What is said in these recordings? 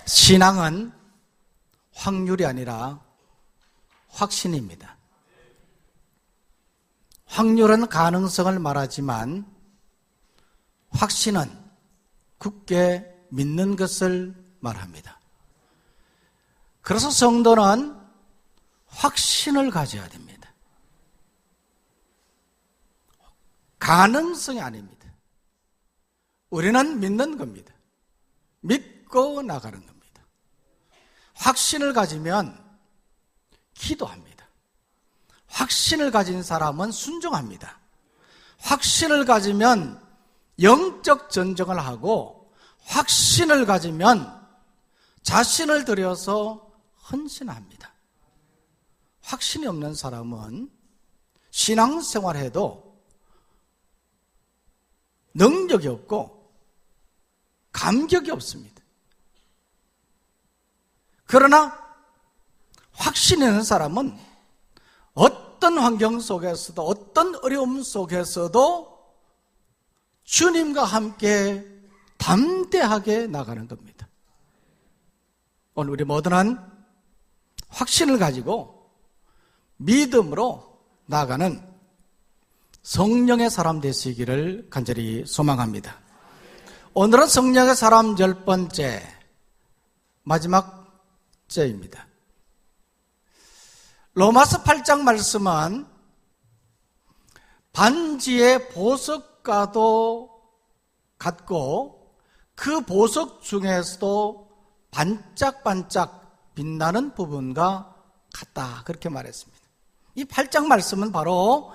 신앙은 확률이 아니라 확신입니다. 확률은 가능성을 말하지만 확신은 굳게 믿는 것을 말합니다. 그래서 성도는 확신을 가져야 됩니다. 가능성이 아닙니다. 우리는 믿는 겁니다. 믿고 나가는 겁니다. 확신을 가지면 기도합니다. 확신을 가진 사람은 순종합니다. 확신을 가지면 영적 전쟁을 하고 확신을 가지면 자신을 들여서 헌신합니다. 확신이 없는 사람은 신앙생활해도 능력이 없고 감격이 없습니다. 그러나 확신이 있는 사람은 어떤 환경 속에서도 어떤 어려움 속에서도 주님과 함께 담대하게 나가는 겁니다. 오늘 우리 모두는 확신을 가지고 믿음으로 나가는 성령의 사람 되시기를 간절히 소망합니다. 오늘은 성령의 사람 10번째 마지막 제입니다. 로마서 8장 말씀은 반지의 보석과도 같고 그 보석 중에서도 반짝반짝 빛나는 부분과 같다, 그렇게 말했습니다. 이 8장 말씀은 바로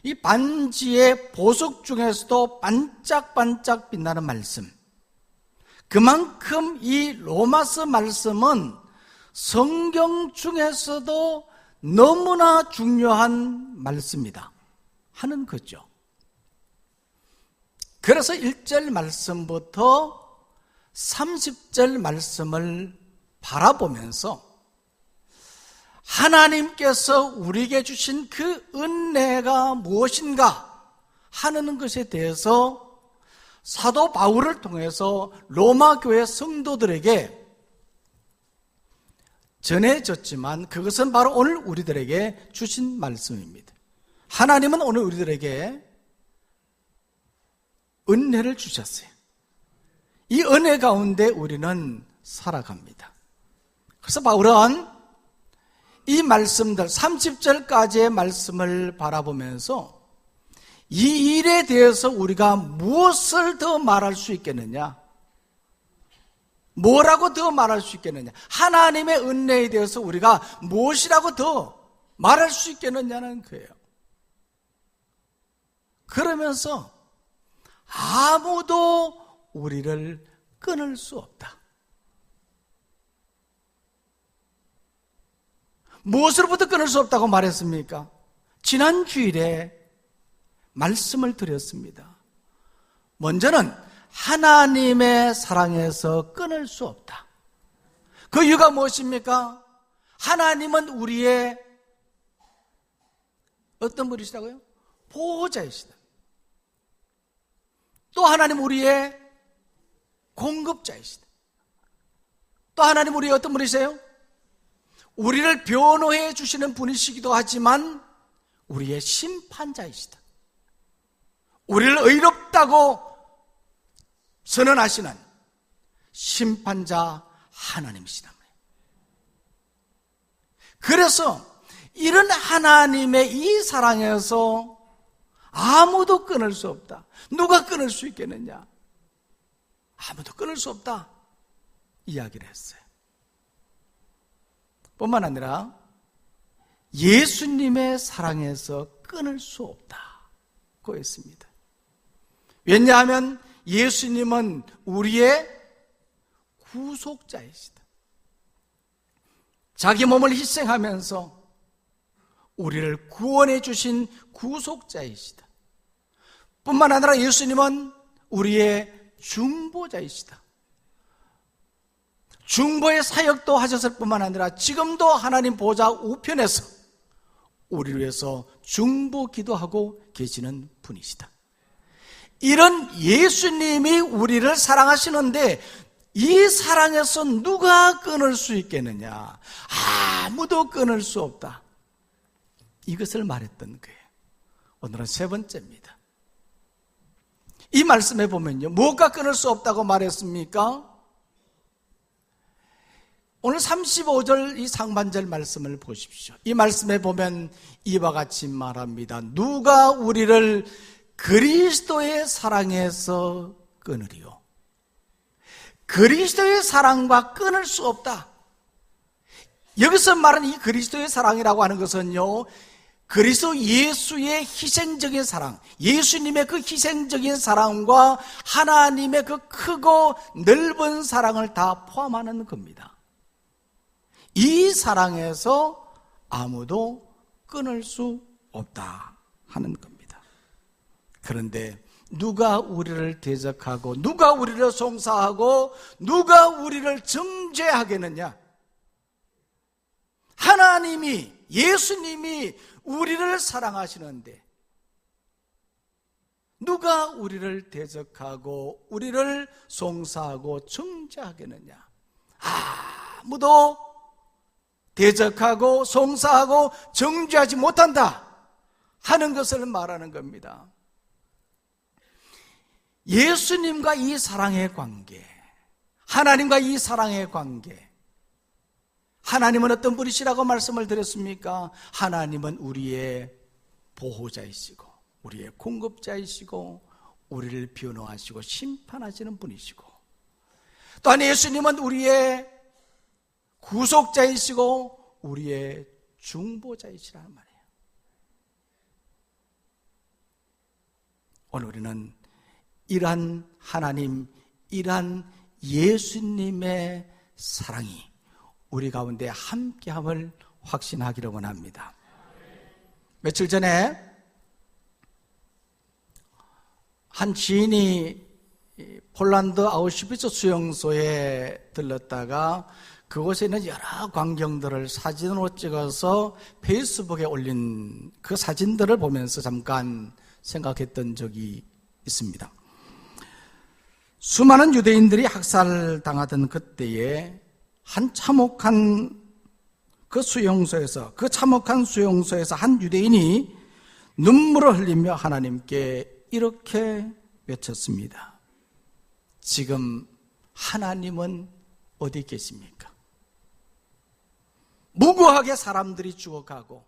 이 반지의 보석 중에서도 반짝반짝 빛나는 말씀, 그만큼 이 로마서 말씀은 성경 중에서도 너무나 중요한 말씀이다 하는 거죠. 그래서 1절 말씀부터 30절 말씀을 바라보면서 하나님께서 우리에게 주신 그 은혜가 무엇인가 하는 것에 대해서 사도 바울을 통해서 로마 교회 성도들에게 전해졌지만 그것은 바로 오늘 우리들에게 주신 말씀입니다. 하나님은 오늘 우리들에게 은혜를 주셨어요. 이 은혜 가운데 우리는 살아갑니다. 그래서 바울은 이 말씀들 30절까지의 말씀을 바라보면서 이 일에 대해서 우리가 무엇을 더 말할 수 있겠느냐, 뭐라고 더 말할 수 있겠느냐, 하나님의 은혜에 대해서 우리가 무엇이라고 더 말할 수 있겠느냐는 거예요. 그러면서 아무도 우리를 끊을 수 없다. 무엇으로부터 끊을 수 없다고 말했습니까? 지난 주일에 말씀을 드렸습니다. 먼저는 하나님의 사랑에서 끊을 수 없다. 그 이유가 무엇입니까? 하나님은 우리의 어떤 분이시다고요? 보호자이시다. 또 하나님 우리의 공급자이시다. 또 하나님 우리의 어떤 분이세요? 우리를 변호해 주시는 분이시기도 하지만 우리의 심판자이시다. 우리를 의롭다고 선언하시는 심판자 하나님이시다. 그래서 이런 하나님의 이 사랑에서 아무도 끊을 수 없다. 누가 끊을 수 있겠느냐? 아무도 끊을 수 없다 이야기를 했어요. 뿐만 아니라 예수님의 사랑에서 끊을 수 없다고 했습니다. 왜냐하면 예수님은 우리의 구속자이시다. 자기 몸을 희생하면서 우리를 구원해 주신 구속자이시다. 뿐만 아니라 예수님은 우리의 중보자이시다. 중보의 사역도 하셨을 뿐만 아니라 지금도 하나님 보좌 우편에서 우리를 위해서 중보 기도하고 계시는 분이시다. 이런 예수님이 우리를 사랑하시는데 이 사랑에서 누가 끊을 수 있겠느냐? 아무도 끊을 수 없다. 이것을 말했던 거예요. 오늘은 세 번째입니다. 이 말씀에 보면요, 무엇과 끊을 수 없다고 말했습니까? 오늘 35절 이 상반절 말씀을 보십시오. 이 말씀에 보면 이와 같이 말합니다. 누가 우리를 그리스도의 사랑에서 끊으리요? 그리스도의 사랑과 끊을 수 없다. 여기서 말하는 이 그리스도의 사랑이라고 하는 것은요, 그리스도 예수의 희생적인 사랑, 예수님의 그 희생적인 사랑과 하나님의 그 크고 넓은 사랑을 다 포함하는 겁니다. 이 사랑에서 아무도 끊을 수 없다 하는 겁니다. 그런데 누가 우리를 대적하고 누가 우리를 송사하고 누가 우리를 정죄하겠느냐? 하나님이, 예수님이 우리를 사랑하시는데 누가 우리를 대적하고 우리를 송사하고 정죄하겠느냐? 아무도 대적하고 송사하고 정죄하지 못한다 하는 것을 말하는 겁니다. 예수님과 이 사랑의 관계, 하나님과 이 사랑의 관계, 하나님은 어떤 분이시라고 말씀을 드렸습니까? 하나님은 우리의 보호자이시고 우리의 공급자이시고 우리를 변호하시고 심판하시는 분이시고, 또한 예수님은 우리의 구속자이시고 우리의 중보자이시라는 말이에요. 오늘 우리는 이러한 하나님, 이러한 예수님의 사랑이 우리 가운데 함께함을 확신하기를 원합니다. 며칠 전에 한 지인이 폴란드 아우슈비츠 수용소에 들렀다가 그곳에 있는 여러 광경들을 사진으로 찍어서 페이스북에 올린 그 사진들을 보면서 잠깐 생각했던 적이 있습니다. 수많은 유대인들이 학살당하던 그때에 한 참혹한 그 수용소에서, 그 참혹한 수용소에서 한 유대인이 눈물을 흘리며 하나님께 이렇게 외쳤습니다. 지금 하나님은 어디 계십니까? 무고하게 사람들이 죽어가고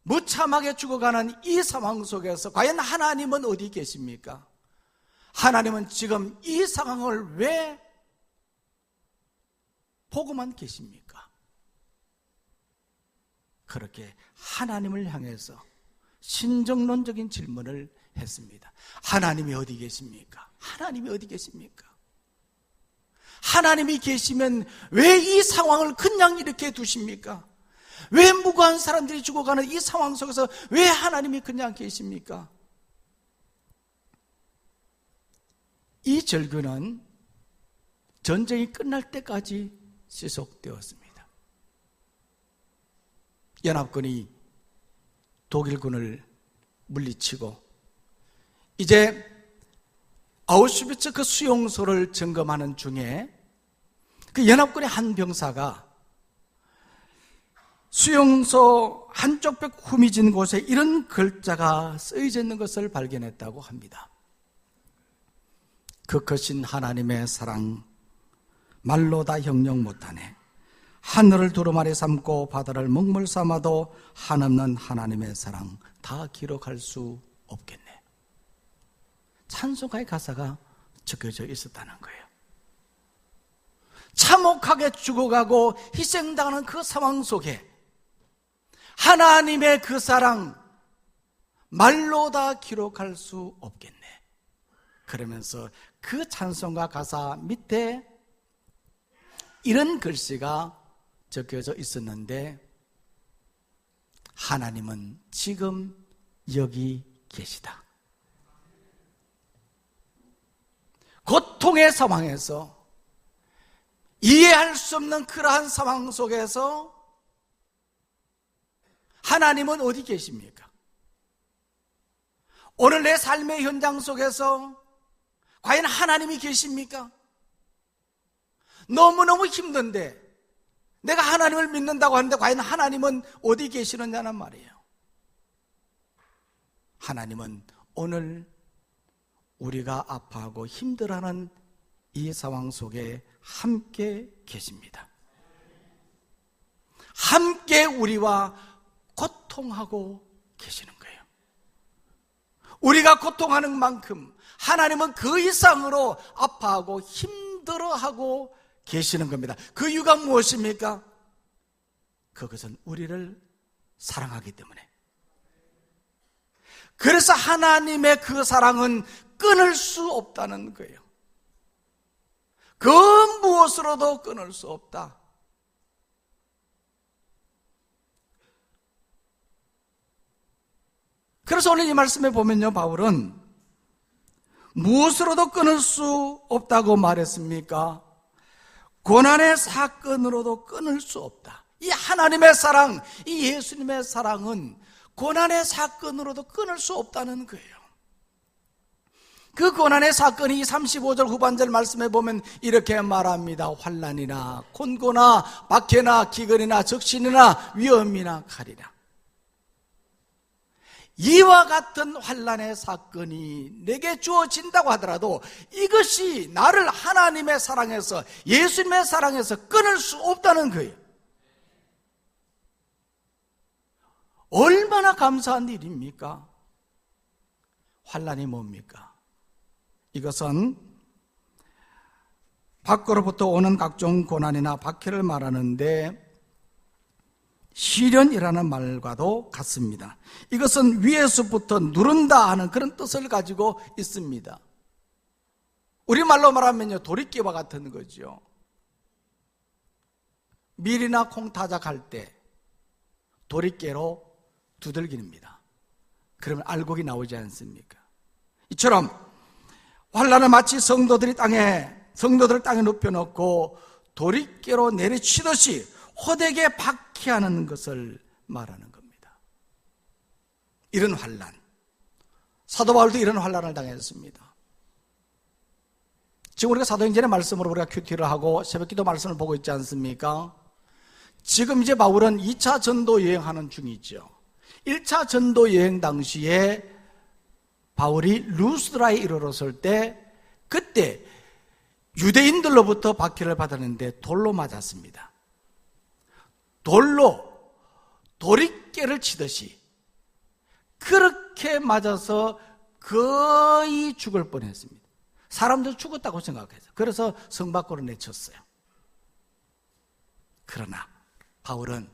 무참하게 죽어가는 이 상황 속에서 과연 하나님은 어디 계십니까? 하나님은 지금 이 상황을 왜 보고만 계십니까? 그렇게 하나님을 향해서 신정론적인 질문을 했습니다. 하나님이 어디 계십니까? 하나님이 어디 계십니까? 하나님이 계시면 왜 이 상황을 그냥 이렇게 두십니까? 왜 무고한 사람들이 죽어가는 이 상황 속에서 왜 하나님이 그냥 계십니까? 이 절규는 전쟁이 끝날 때까지 지속되었습니다. 연합군이 독일군을 물리치고 이제 아우슈비츠 그 수용소를 점검하는 중에 그 연합군의 한 병사가 수용소 한쪽 벽 후미진 곳에 이런 글자가 쓰여져 있는 것을 발견했다고 합니다. 그 크신 하나님의 사랑 말로 다 형용 못하네. 하늘을 두루마리 삼고 바다를 먹물 삼아도 한없는 하나님의 사랑 다 기록할 수 없겠네. 찬송가의 가사가 적혀져 있었다는 거예요. 참혹하게 죽어가고 희생당하는 그 상황 속에 하나님의 그 사랑 말로 다 기록할 수 없겠네. 그러면서 그 찬송가 가사 밑에 이런 글씨가 적혀져 있었는데, 하나님은 지금 여기 계시다. 고통의 상황에서, 이해할 수 없는 그러한 상황 속에서 하나님은 어디 계십니까? 오늘 내 삶의 현장 속에서 과연 하나님이 계십니까? 너무너무 힘든데 내가 하나님을 믿는다고 하는데 과연 하나님은 어디 계시느냐는 말이에요. 하나님은 오늘 우리가 아파하고 힘들어하는 이 상황 속에 함께 계십니다. 함께 우리와 고통하고 계시는 거예요. 우리가 고통하는 만큼 하나님은 그 이상으로 아파하고 힘들어하고 계시는 겁니다. 그 이유가 무엇입니까? 그것은 우리를 사랑하기 때문에. 그래서 하나님의 그 사랑은 끊을 수 없다는 거예요. 그 무엇으로도 끊을 수 없다. 그래서 오늘 이 말씀에 보면요, 바울은 무엇으로도 끊을 수 없다고 말했습니까? 고난의 사건으로도 끊을 수 없다. 이 하나님의 사랑, 이 예수님의 사랑은 고난의 사건으로도 끊을 수 없다는 거예요. 그 고난의 사건이 35절 후반절 말씀에 보면 이렇게 말합니다. 환난이나 곤고나 박해나 기근이나 적신이나 위험이나 칼이나. 이와 같은 환난의 사건이 내게 주어진다고 하더라도 이것이 나를 하나님의 사랑에서, 예수님의 사랑에서 끊을 수 없다는 거예요. 얼마나 감사한 일입니까? 환난이 뭡니까? 이것은 밖으로부터 오는 각종 고난이나 박해를 말하는데 시련이라는 말과도 같습니다. 이것은 위에서부터 누른다 하는 그런 뜻을 가지고 있습니다. 우리말로 말하면요, 도리깨와 같은 거죠. 밀이나 콩 타작할 때 도리깨로 두들깁니다. 그러면 알곡이 나오지 않습니까? 이처럼 환난을 마치 성도들을 땅에 눕혀놓고 도리깨로 내리치듯이 호되게 박해하는 것을 말하는 겁니다. 이런 환난, 사도 바울도 이런 환난을 당했습니다. 지금 우리가 사도행전의 말씀으로 우리가 큐티를 하고 새벽기도 말씀을 보고 있지 않습니까? 지금 이제 바울은 2차 전도 여행하는 중이죠. 1차 전도 여행 당시에 바울이 루스드라에 이르렀을 때 그때 유대인들로부터 박해를 받았는데 돌로 맞았습니다. 돌로 도리깨를 치듯이 그렇게 맞아서 거의 죽을 뻔했습니다. 사람들 죽었다고 생각해서 그래서 성 밖으로 내쳤어요. 그러나 바울은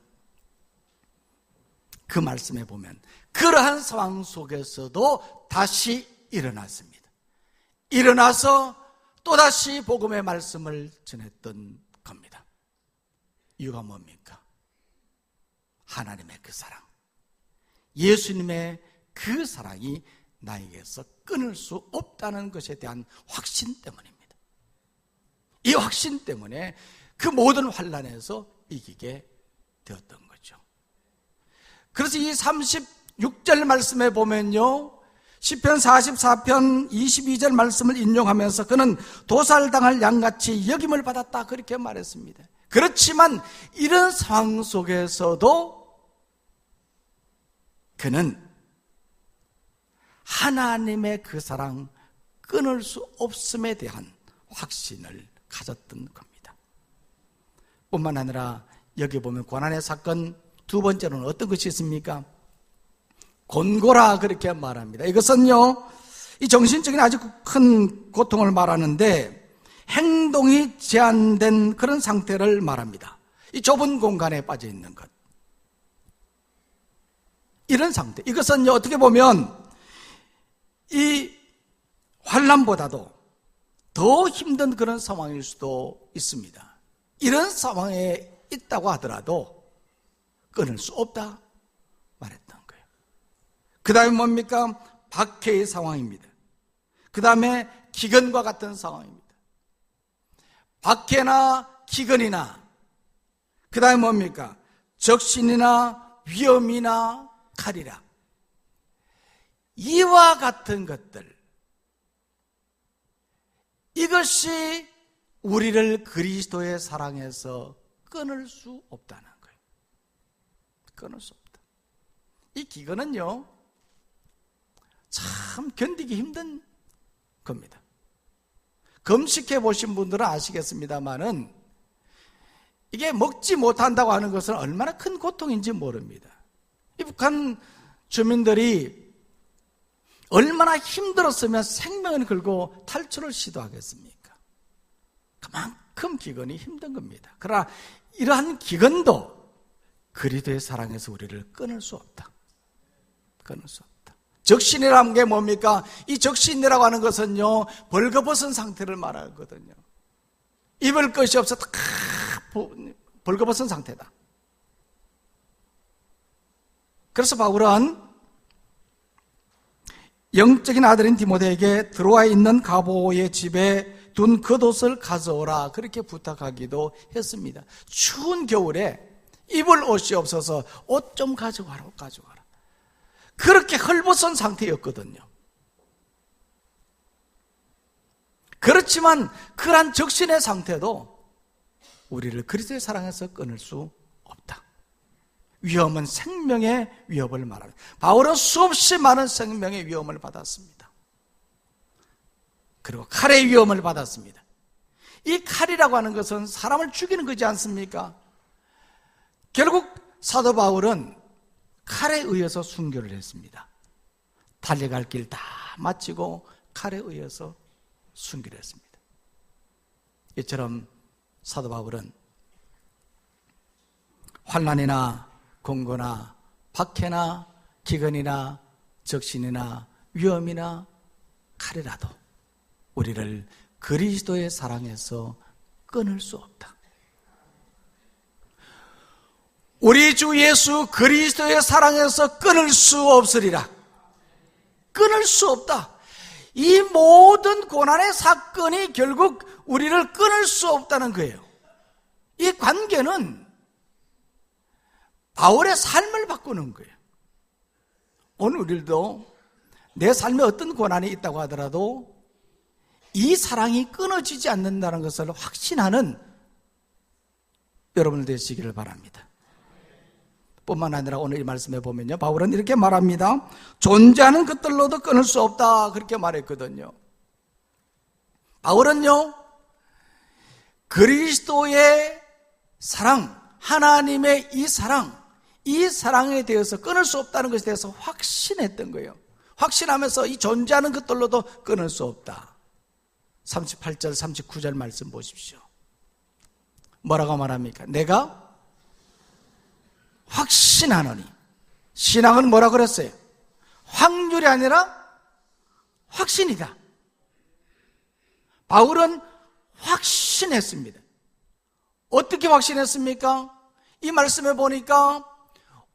그 말씀에 보면 그러한 상황 속에서도 다시 일어났습니다. 일어나서 또다시 복음의 말씀을 전했던 겁니다. 이유가 뭡니까? 하나님의 그 사랑, 예수님의 그 사랑이 나에게서 끊을 수 없다는 것에 대한 확신 때문입니다. 이 확신 때문에 그 모든 환난에서 이기게 되었던 거죠. 그래서 이 36절 말씀에 보면요, 시편 44편 22절 말씀을 인용하면서 그는 도살당할 양같이 여김을 받았다 그렇게 말했습니다. 그렇지만 이런 상황 속에서도 그는 하나님의 그 사랑 끊을 수 없음에 대한 확신을 가졌던 겁니다. 뿐만 아니라 여기 보면 고난의 사건 두 번째로는 어떤 것이 있습니까? 곤고라 그렇게 말합니다. 이것은요, 이 정신적인 아주 큰 고통을 말하는데 행동이 제한된 그런 상태를 말합니다. 이 좁은 공간에 빠져 있는 것, 이런 상태. 이것은요, 어떻게 보면 이 환난보다도 더 힘든 그런 상황일 수도 있습니다. 이런 상황에 있다고 하더라도 끊을 수 없다 말했던 거예요. 그 다음에 뭡니까? 박해의 상황입니다. 그 다음에 기근과 같은 상황입니다. 박해나 기근이나 그 다음에 뭡니까? 적신이나 위험이나 칼이라. 이와 같은 것들, 이것이 우리를 그리스도의 사랑에서 끊을 수 없다는 거예요. 끊을 수 없다. 이 기근은요, 참 견디기 힘든 겁니다. 금식해 보신 분들은 아시겠습니다만은 이게 먹지 못한다고 하는 것은 얼마나 큰 고통인지 모릅니다. 이 북한 주민들이 얼마나 힘들었으면 생명을 걸고 탈출을 시도하겠습니까? 그만큼 기근이 힘든 겁니다. 그러나 이러한 기근도 그리스도의 사랑에서 우리를 끊을 수 없다. 끊을 수 없다. 적신이라는 게 뭡니까? 이 적신이라고 하는 것은요, 벌거벗은 상태를 말하거든요. 입을 것이 없어 다 벌거벗은 상태다. 그래서 바울은 영적인 아들인 디모데에게 들어와 있는 가보의 집에 둔 겉옷을 가져오라, 그렇게 부탁하기도 했습니다. 추운 겨울에 입을 옷이 없어서 옷 좀 가져가라. 그렇게 헐벗은 상태였거든요. 그렇지만 그러한 적신의 상태도 우리를 그리스도의 사랑에서 끊을 수 없다. 위험은 생명의 위협을 말합니다. 바울은 수없이 많은 생명의 위험을 받았습니다. 그리고 칼의 위험을 받았습니다. 이 칼이라고 하는 것은 사람을 죽이는 거지 않습니까? 결국 사도 바울은 칼에 의해서 순교를 했습니다. 달려갈 길 다 마치고 칼에 의해서 순교를 했습니다. 이처럼 사도 바울은 환난이나 공고나 박해나 기근이나 적신이나 위험이나 칼이라도 우리를 그리스도의 사랑에서 끊을 수 없다. 우리 주 예수 그리스도의 사랑에서 끊을 수 없으리라. 끊을 수 없다. 이 모든 고난의 사건이 결국 우리를 끊을 수 없다는 거예요. 이 관계는 바울의 삶을 바꾸는 거예요. 오늘 우리도 내 삶에 어떤 고난이 있다고 하더라도 이 사랑이 끊어지지 않는다는 것을 확신하는 여러분들 되시기를 바랍니다. 뿐만 아니라 오늘 이 말씀에 보면요, 바울은 이렇게 말합니다. 존재하는 것들로도 끊을 수 없다, 그렇게 말했거든요. 바울은요, 그리스도의 사랑, 하나님의 이 사랑에 대해서 끊을 수 없다는 것에 대해서 확신했던 거예요. 확신하면서 이 존재하는 것들로도 끊을 수 없다. 38절 39절 말씀 보십시오. 뭐라고 말합니까? 내가 확신하노니. 신앙은 뭐라 그랬어요? 확률이 아니라 확신이다. 바울은 확신했습니다. 어떻게 확신했습니까? 이 말씀에 보니까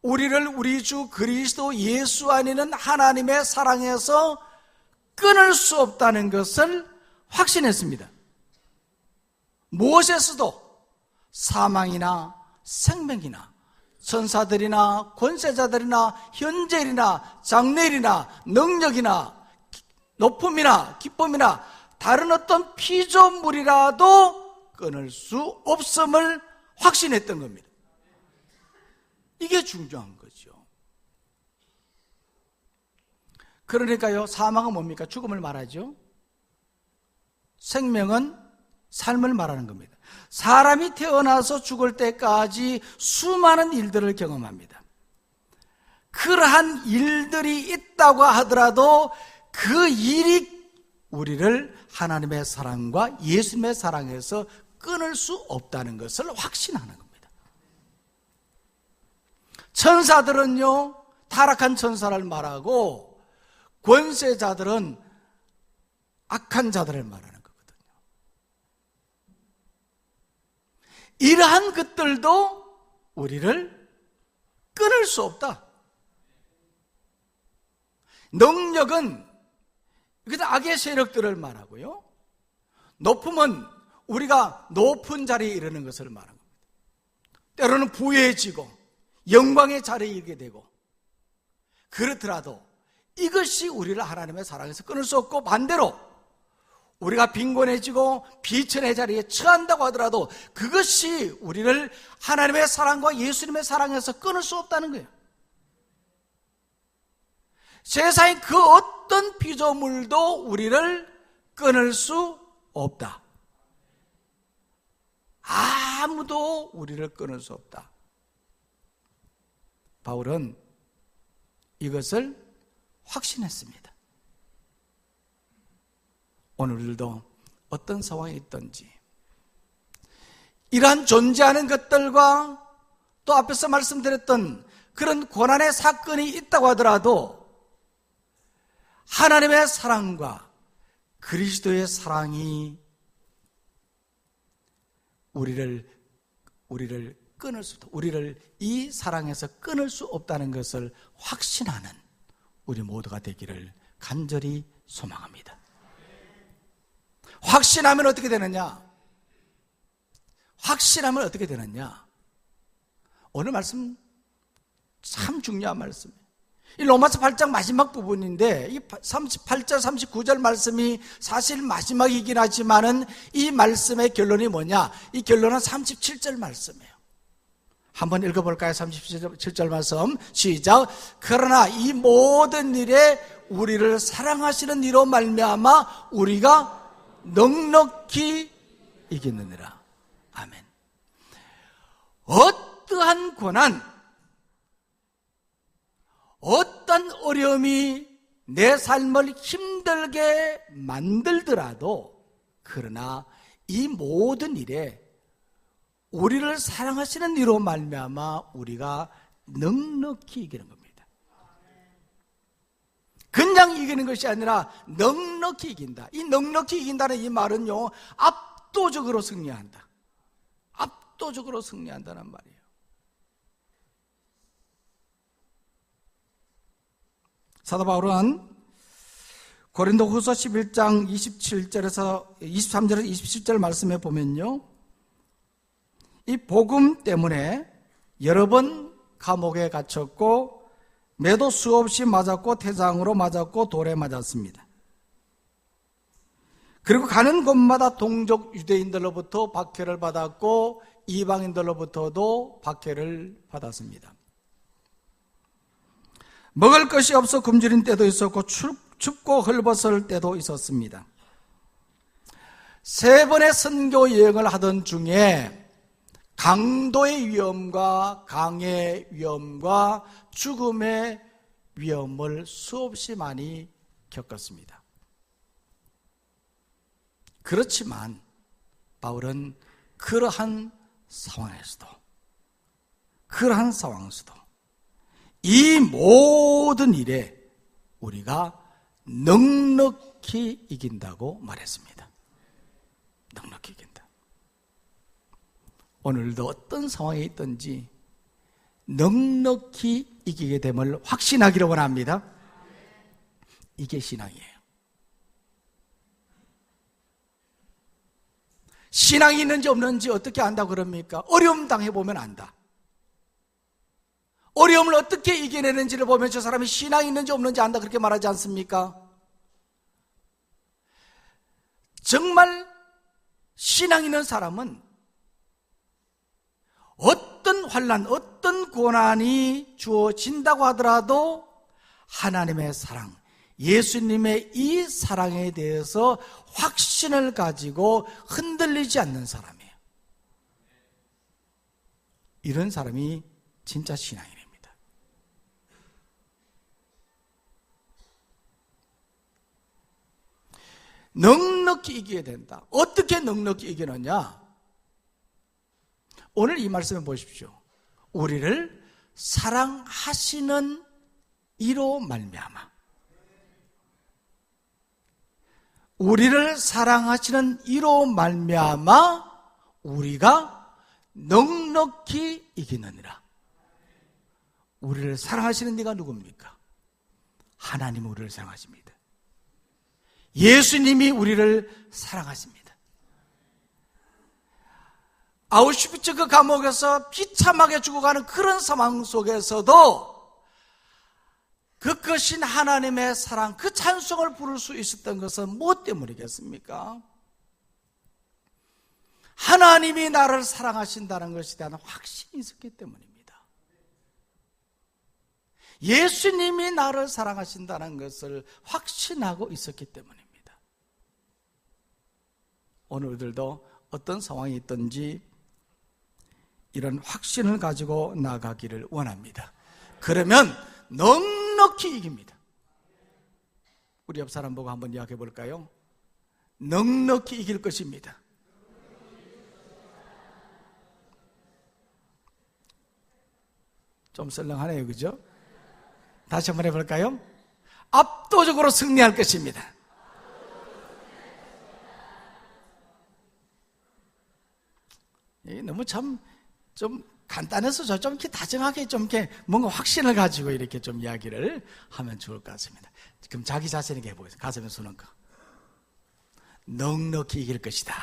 우리를 우리 주 그리스도 예수 안에는 하나님의 사랑에서 끊을 수 없다는 것을 확신했습니다. 무엇에서도 사망이나 생명이나 천사들이나 권세자들이나 현재일이나 장래일이나 능력이나 높음이나 기쁨이나 다른 어떤 피조물이라도 끊을 수 없음을 확신했던 겁니다. 이게 중요한 거죠. 그러니까요, 사망은 뭡니까? 죽음을 말하죠. 생명은 삶을 말하는 겁니다. 사람이 태어나서 죽을 때까지 수많은 일들을 경험합니다. 그러한 일들이 있다고 하더라도 그 일이 우리를 하나님의 사랑과 예수님의 사랑에서 끊을 수 없다는 것을 확신하는 겁니다. 천사들은요, 타락한 천사를 말하고 권세자들은 악한 자들을 말하는 거거든요. 이러한 것들도 우리를 끊을 수 없다. 능력은 이것은 악의 세력들을 말하고요, 높음은 우리가 높은 자리에 이르는 것을 말하는 겁니다. 때로는 부유해지고 영광의 자리에 이르게 되고, 그렇더라도 이것이 우리를 하나님의 사랑에서 끊을 수 없고, 반대로 우리가 빈곤해지고 비천의 자리에 처한다고 하더라도 그것이 우리를 하나님의 사랑과 예수님의 사랑에서 끊을 수 없다는 거예요. 세상의 그 어떤 피조물도 우리를 끊을 수 없다. 아무도 우리를 끊을 수 없다. 바울은 이것을 확신했습니다. 오늘도 어떤 상황이 있든지 이러한 존재하는 것들과 또 앞에서 말씀드렸던 그런 고난의 사건이 있다고 하더라도 하나님의 사랑과 그리스도의 사랑이 우리를 끊을 수 없다. 우리를 이 사랑에서 끊을 수 없다는 것을 확신하는 우리 모두가 되기를 간절히 소망합니다. 확신하면 어떻게 되느냐? 확신하면 어떻게 되느냐? 오늘 말씀 참 중요한 말씀이에요. 이 로마서 8장 마지막 부분인데 이 38절 39절 말씀이 사실 마지막이긴 하지만은 이 말씀의 결론이 뭐냐? 이 결론은 37절 말씀이에요. 한번 읽어볼까요? 37절 말씀 시작. 그러나 이 모든 일에 우리를 사랑하시는 이로 말미암아 우리가 넉넉히 이기느니라. 아멘. 어떠한 고난, 어떤 어려움이 내 삶을 힘들게 만들더라도 그러나 이 모든 일에 우리를 사랑하시는 이로 말미암아 우리가 넉넉히 이기는 겁니다. 그냥 이기는 것이 아니라 넉넉히 이긴다. 이 넉넉히 이긴다는 이 말은요, 압도적으로 승리한다. 압도적으로 승리한다는 말이에요. 사도 바울은 고린도후서 11장 27절에서 23절에서 27절 말씀에 보면요, 이 복음 때문에 여러 번 감옥에 갇혔고 매도 수없이 맞았고 태장으로 맞았고 돌에 맞았습니다. 그리고 가는 곳마다 동족 유대인들로부터 박해를 받았고 이방인들로부터도 박해를 받았습니다. 먹을 것이 없어 굶주린 때도 있었고 춥고 헐벗을 때도 있었습니다. 3번의 선교 여행을 하던 중에 강도의 위험과 강의 위험과 죽음의 위험을 수없이 많이 겪었습니다. 그렇지만 바울은 그러한 상황에서도 이 모든 일에 우리가 넉넉히 이긴다고 말했습니다. 넉넉히 이긴다. 오늘도 어떤 상황이 있든지 넉넉히 이기게 됨을 확신하기를 원합니다. 이게 신앙이에요. 신앙이 있는지 없는지 어떻게 안다고 그럽니까? 어려움 당해보면 안다. 어려움을 어떻게 이겨내는지를 보면 저 사람이 신앙이 있는지 없는지 안다, 그렇게 말하지 않습니까? 정말 신앙 있는 사람은 어떤 환난, 어떤 고난이 주어진다고 하더라도 하나님의 사랑, 예수님의 이 사랑에 대해서 확신을 가지고 흔들리지 않는 사람이에요. 이런 사람이 진짜 신앙인입니다. 넉넉히 이기게 된다. 어떻게 넉넉히 이기느냐? 오늘 이 말씀을 보십시오. 우리를 사랑하시는 이로 말미암아, 우리를 사랑하시는 이로 말미암아 우리가 넉넉히 이기느니라. 우리를 사랑하시는 이가 누굽니까? 하나님 우리를 사랑하십니다. 예수님이 우리를 사랑하십니다. 아우슈비츠 그 감옥에서 비참하게 죽어가는 그런 상황 속에서도 그 크신 하나님의 사랑, 그 찬송을 부를 수 있었던 것은 무엇 때문이겠습니까? 하나님이 나를 사랑하신다는 것에 대한 확신이 있었기 때문입니다. 예수님이 나를 사랑하신다는 것을 확신하고 있었기 때문입니다. 오늘 우리들도 어떤 상황이 있든지 이런 확신을 가지고 나가기를 원합니다. 그러면 넉넉히 이깁니다. 우리 옆 사람 보고 한번 이야기해 볼까요? 넉넉히 이길 것입니다. 좀 썰렁하네요, 그죠? 다시 한번 해볼까요? 압도적으로 승리할 것입니다. 너무 좀 간단해서 좀 이렇게 다정하게 좀 이렇게 뭔가 확신을 가지고 이렇게 좀 이야기를 하면 좋을 것 같습니다. 그럼 자기 자신에게 해보겠습니다. 가슴에 손 얹고. 넉넉히 이길 것이다.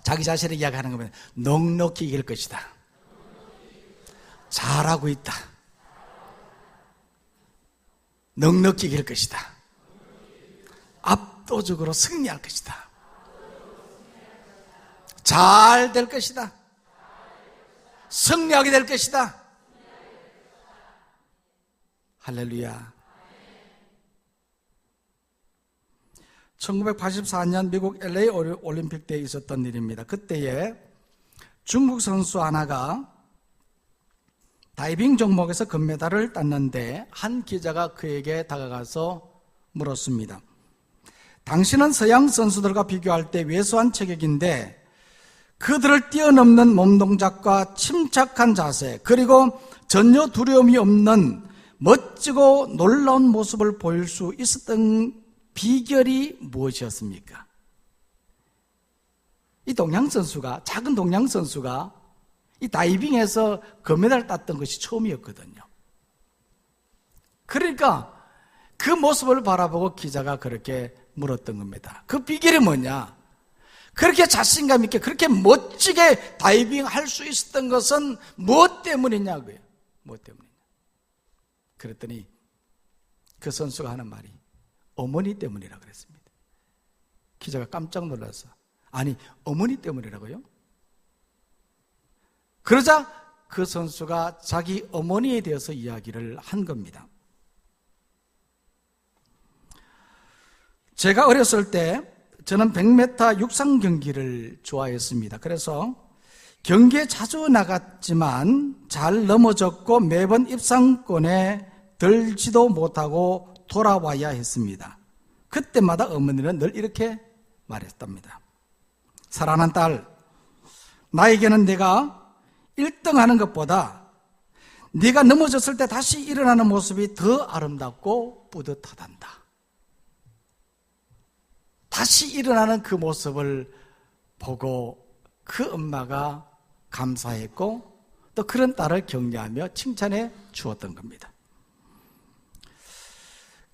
자기 자신에게 이야기하는 거면 넉넉히 이길 것이다. 잘하고 있다. 넉넉히 이길 것이다. 압도적으로 승리할 것이다. 잘 될 것이다. 승리하게 될 것이다. 할렐루야. 1984년 미국 LA 올림픽 때에 있었던 일입니다. 그때에 중국 선수 하나가 다이빙 종목에서 금메달을 땄는데 한 기자가 그에게 다가가서 물었습니다. 당신은 서양 선수들과 비교할 때 왜소한 체격인데 그들을 뛰어넘는 몸동작과 침착한 자세, 그리고 전혀 두려움이 없는 멋지고 놀라운 모습을 보일 수 있었던 비결이 무엇이었습니까? 이 동양선수가, 작은 동양선수가 이 다이빙에서 금메달을 땄던 것이 처음이었거든요. 그러니까 그 모습을 바라보고 기자가 그렇게 물었던 겁니다. 그 비결이 뭐냐? 그렇게 자신감 있게 그렇게 멋지게 다이빙 할 수 있었던 것은 무엇 때문이냐고요. 무엇 때문이냐. 그랬더니 그 선수가 하는 말이 어머니 때문이라고 그랬습니다. 기자가 깜짝 놀라서 아니 어머니 때문이라고요? 그러자 그 선수가 자기 어머니에 대해서 이야기를 한 겁니다. 제가 어렸을 때 저는 100m 육상 경기를 좋아했습니다. 그래서 경기에 자주 나갔지만 잘 넘어졌고 매번 입상권에 들지도 못하고 돌아와야 했습니다. 그때마다 어머니는 늘 이렇게 말했답니다. 사랑하는 딸, 나에게는 내가 1등 하는 것보다 네가 넘어졌을 때 다시 일어나는 모습이 더 아름답고 뿌듯하단다. 다시 일어나는 그 모습을 보고 그 엄마가 감사했고 또 그런 딸을 격려하며 칭찬해 주었던 겁니다.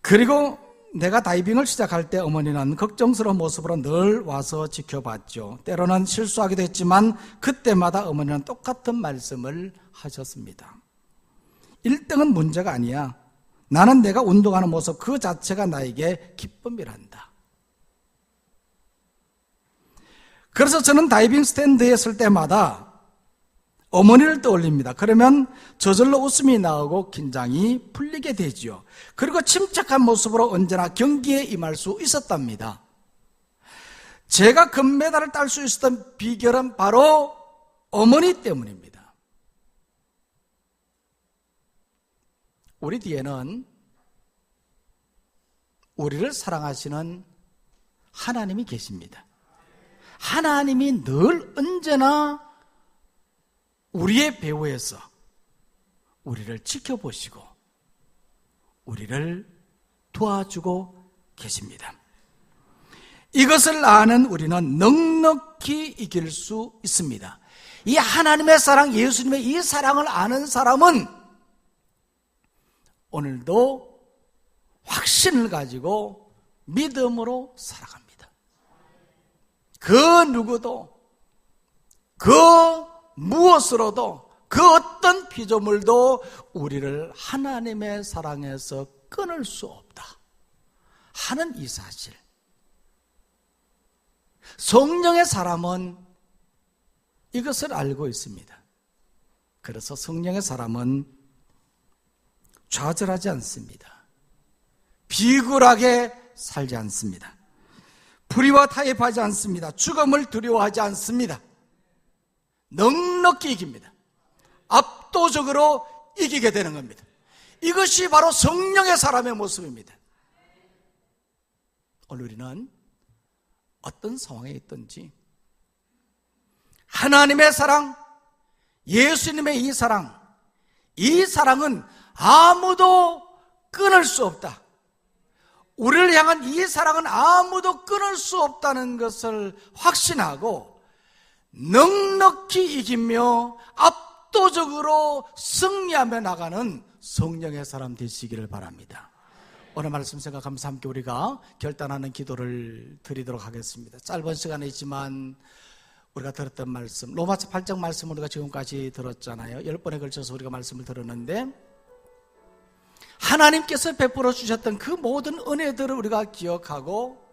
그리고 내가 다이빙을 시작할 때 어머니는 걱정스러운 모습으로 늘 와서 지켜봤죠. 때로는 실수하기도 했지만 그때마다 어머니는 똑같은 말씀을 하셨습니다. 1등은 문제가 아니야. 나는 내가 운동하는 모습 그 자체가 나에게 기쁨이란다. 그래서 저는 다이빙 스탠드에 설 때마다 어머니를 떠올립니다. 그러면 저절로 웃음이 나오고 긴장이 풀리게 되지요. 그리고 침착한 모습으로 언제나 경기에 임할 수 있었답니다. 제가 금메달을 딸 수 있었던 비결은 바로 어머니 때문입니다. 우리 뒤에는 우리를 사랑하시는 하나님이 계십니다. 하나님이 늘 언제나 우리의 배후에서 우리를 지켜보시고 우리를 도와주고 계십니다. 이것을 아는 우리는 넉넉히 이길 수 있습니다. 이 하나님의 사랑, 예수님의 이 사랑을 아는 사람은 오늘도 확신을 가지고 믿음으로 살아갑니다. 그 누구도 그 무엇으로도 그 어떤 피조물도 우리를 하나님의 사랑에서 끊을 수 없다 하는 이 사실. 성령의 사람은 이것을 알고 있습니다. 그래서 성령의 사람은 좌절하지 않습니다. 비굴하게 살지 않습니다. 불의와 타협하지 않습니다. 죽음을 두려워하지 않습니다. 넉넉히 이깁니다. 압도적으로 이기게 되는 겁니다. 이것이 바로 성령의 사람의 모습입니다. 오늘 우리는 어떤 상황에 있든지 하나님의 사랑, 예수님의 이 사랑은 아무도 끊을 수 없다. 우리를 향한 이 사랑은 아무도 끊을 수 없다는 것을 확신하고 넉넉히 이기며 압도적으로 승리하며 나가는 성령의 사람 되시기를 바랍니다. 오늘 말씀 생각하면서 함께 우리가 결단하는 기도를 드리도록 하겠습니다. 짧은 시간이지만 우리가 들었던 말씀, 로마서 8장 말씀 우리가 지금까지 들었잖아요. 10번에 걸쳐서 우리가 말씀을 들었는데 하나님께서 베풀어 주셨던 그 모든 은혜들을 우리가 기억하고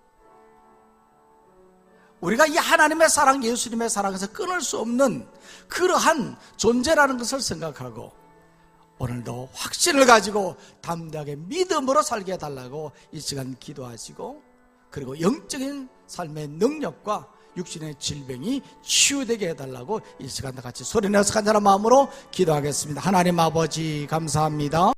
우리가 이 하나님의 사랑, 예수님의 사랑에서 끊을 수 없는 그러한 존재라는 것을 생각하고 오늘도 확신을 가지고 담대하게 믿음으로 살게 해달라고 이 시간 기도하시고, 그리고 영적인 삶의 능력과 육신의 질병이 치유되게 해달라고 이 시간 다 같이 소리내서 간절한 마음으로 기도하겠습니다. 하나님 아버지 감사합니다.